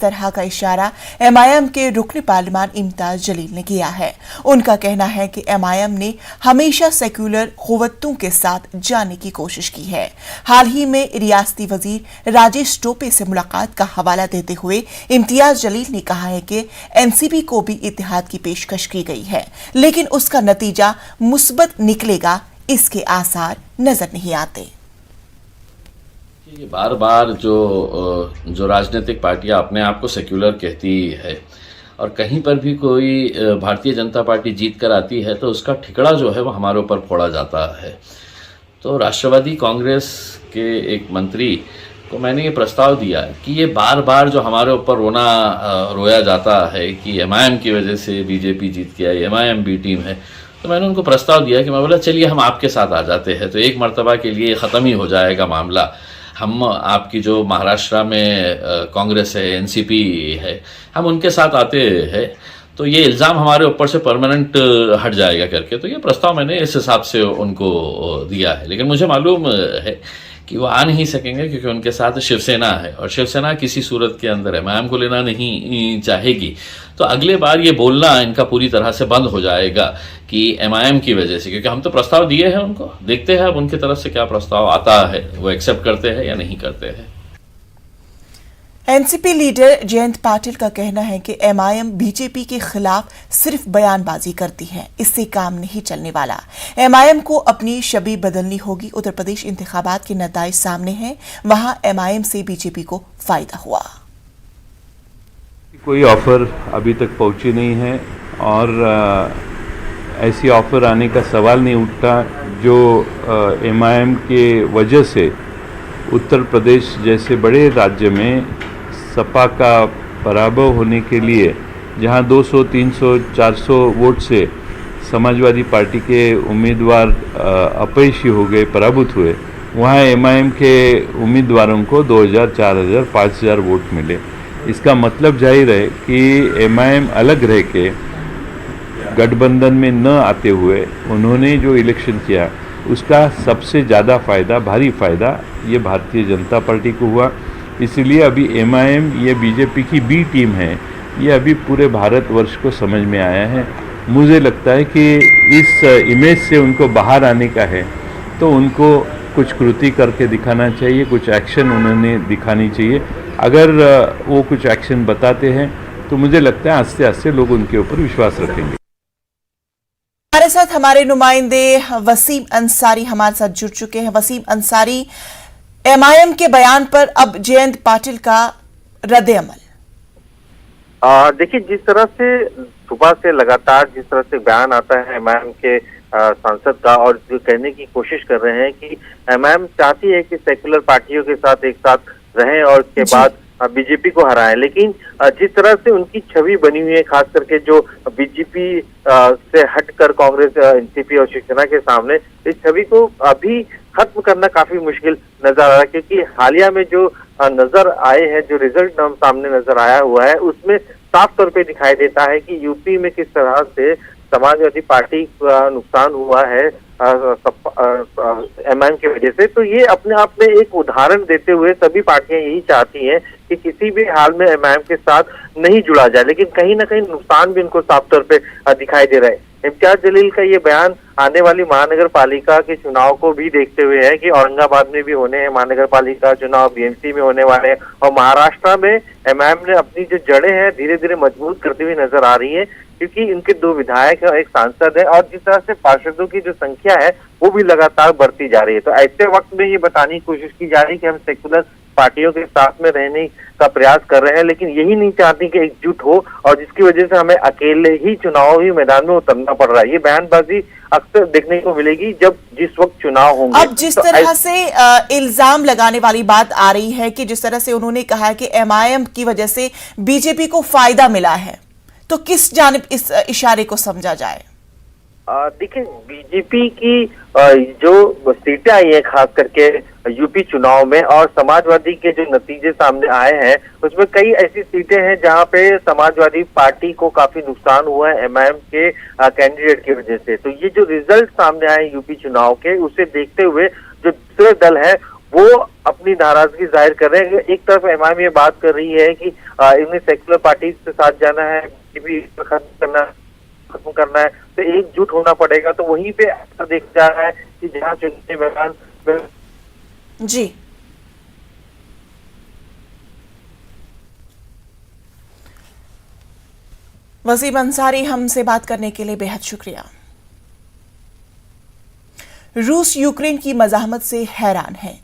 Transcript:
तरह का इशारा एमआईएम के रुकन पार्लिमान इम्तियाज जलील ने किया है। उनका कहना है कि एमआईएम ने हमेशा सेक्युलर क़ुव्वतों के साथ जाने की कोशिश की है। हाल ही में रियासती वजीर राजेश टोपे से मुलाकात का हवाला देते हुए इम्तियाज जलील ने कहा है कि एनसीपी को भी इत्तेहाद की पेशकश की गई है, लेकिन उसका नतीजा मुस्बत निकलेगा इसके आसार नजर नहीं आते। ये बार बार जो राजनीतिक पार्टियां अपने आप को सेक्युलर कहती है और कहीं पर भी कोई भारतीय जनता पार्टी जीत कर आती है तो उसका ठिकड़ा जो है वो हमारे ऊपर फोड़ा जाता है। तो राष्ट्रवादी कांग्रेस के एक मंत्री को मैंने ये प्रस्ताव दिया कि ये बार बार जो हमारे ऊपर रोया जाता है कि एमआईएम की वजह से बीजेपी जीत के आई, एमआईएम बी टीम है, तो मैंने उनको प्रस्ताव दिया कि मैं बोला चलिए हम आपके साथ आ जाते हैं, तो एक मर्तबा के लिए ख़त्म ही हो जाएगा मामला। हम आपकी जो महाराष्ट्र में कांग्रेस है, एनसीपी है, हम उनके साथ आते हैं तो ये इल्ज़ाम हमारे ऊपर से परमानेंट हट जाएगा करके। तो ये प्रस्ताव मैंने इस हिसाब से उनको दिया है, लेकिन मुझे मालूम है कि वो आ नहीं सकेंगे क्योंकि उनके साथ शिवसेना है और शिवसेना किसी सूरत के अंदर एमआईएम को लेना नहीं चाहेगी। तो अगले बार ये बोलना इनका पूरी तरह से बंद हो जाएगा कि एमआईएम की वजह से, क्योंकि हम तो प्रस्ताव दिए हैं उनको, देखते हैं अब उनकी तरफ से क्या प्रस्ताव आता है, वो एक्सेप्ट करते हैं या नहीं करते हैं। एनसीपी लीडर जयंत पाटिल का कहना है कि एमआईएम बीजेपी के खिलाफ सिर्फ बयानबाजी करती है, इससे काम नहीं चलने वाला। एमआईएम को अपनी छवि बदलनी होगी। उत्तर प्रदेश इंतखाबात के नताइज सामने हैं, वहां एमआईएम से बीजेपी को फायदा हुआ। कोई ऑफर अभी तक पहुंची नहीं है और ऐसी ऑफर आने का सवाल नहीं उठता जो एमआईएम के वजह से उत्तर प्रदेश जैसे बड़े राज्य में सपा का पराभव होने के लिए, जहां 200, 300, 400 वोट से समाजवादी पार्टी के उम्मीदवार अपयशी हो गए, पराभूत हुए, वहां एमआईएम के उम्मीदवारों को 2000, 4000, 5000 वोट मिले। इसका मतलब जाहिर है कि एमआईएम अलग रह के गठबंधन में न आते हुए उन्होंने जो इलेक्शन किया उसका सबसे ज़्यादा फ़ायदा, भारी फ़ायदा ये भारतीय जनता पार्टी को हुआ। इसलिए अभी एमआईएम ये बीजेपी की बी टीम है, ये अभी पूरे भारतवर्ष को समझ में आया है। मुझे लगता है कि इस इमेज से उनको बाहर आने का है तो उनको कुछ कृति करके दिखाना चाहिए, कुछ एक्शन उन्होंने दिखानी चाहिए। अगर वो कुछ एक्शन बताते हैं तो मुझे लगता है आस्ते आस्ते लोग उनके ऊपर विश्वास रखेंगे। हमारे साथ हमारे नुमाइंदे वसीम अंसारी हमारे साथ जुड़ चुके हैं। वसीम अंसारी, एमआईएम के बयान पर अब जयंत पाटिल का रद्द-ए-अमल। देखिए, जिस तरह से सुबह से लगातार जिस तरह से बयान आता है एमआईएम के सांसद का और जो कहने की कोशिश कर रहे हैं कि एमआईएम चाहती है कि सेक्युलर पार्टियों के साथ एक साथ रहें और उसके बाद बीजेपी को हराएं, लेकिन जिस तरह से उनकी छवि बनी हुई है, खास करके जो बीजेपी से हटकर कांग्रेस, एनसीपी और शिवसेना के सामने, इस छवि को अभी खत्म करना काफी मुश्किल नजर आ रहा है। क्योंकि हालिया में जो नजर आए हैं, जो रिजल्ट नाम सामने नजर आया हुआ है, उसमें साफ तौर पे दिखाई देता है कि यूपी में किस तरह से समाजवादी पार्टी का नुकसान हुआ है एमआईएम की वजह से। तो ये अपने आप में एक उदाहरण देते हुए सभी पार्टियां यही चाहती हैं कि किसी भी हाल में एमआईएम के साथ नहीं जुड़ा जाए, लेकिन कहीं ना कहीं नुकसान भी उनको साफ तौर पे दिखाई दे रहा है। इम्तियाज जलील का ये बयान आने वाली महानगर पालिका के चुनाव को भी देखते हुए है कि औरंगाबाद में भी होने हैं महानगर पालिका चुनाव, बीएमसी में होने वाले हैं और महाराष्ट्र में एमआईएम ने अपनी जो जड़ें हैं धीरे धीरे मजबूत करती हुई नजर आ रही है, क्योंकि इनके 2 विधायक और एक सांसद है और जिस तरह से पार्षदों की जो संख्या है वो भी लगातार बढ़ती जा रही है। तो ऐसे वक्त में ये बताने की कोशिश की जा रही है कि हम सेक्युलर पार्टियों के साथ में रहने का प्रयास कर रहे हैं, लेकिन यही नहीं चाहती कि एकजुट हो और जिसकी वजह से हमें अकेले ही चुनावी मैदान में उतरना पड़ रहा है। ये बयानबाजी अक्सर देखने को मिलेगी जब जिस वक्त चुनाव होंगे। अब जिस तरह से इल्जाम लगाने वाली बात आ रही है कि जिस तरह से उन्होंने कहा है कि एमआईएम की वजह से बीजेपी को फायदा मिला है, तो किस जानिब इस इशारे को समझा जाए? देखिए, बीजेपी की जो सीटें आई हैं खास करके यूपी चुनाव में और समाजवादी के जो नतीजे सामने आए हैं उसमें कई ऐसी सीटें हैं जहां पे समाजवादी पार्टी को काफी नुकसान हुआ है एमआईएम के कैंडिडेट की वजह से। तो ये जो रिजल्ट सामने आए यूपी चुनाव के, उसे देखते हुए जो दूसरे दल है वो अपनी नाराजगी जाहिर कर रहे हैं। एक तरफ एमआईएम ये बात कर रही है कि इन्हें सेक्युलर पार्टी से साथ जाना है, भी खत्म करना है, तो एकजुट होना पड़ेगा। तो वहीं पे ऐसा देखा जा रहा है कि जहाँ चुनावी मैदान जी, वसीम अंसारी, हमसे बात करने के लिए बेहद शुक्रिया। रूस यूक्रेन की मज़ाहमत से हैरान है।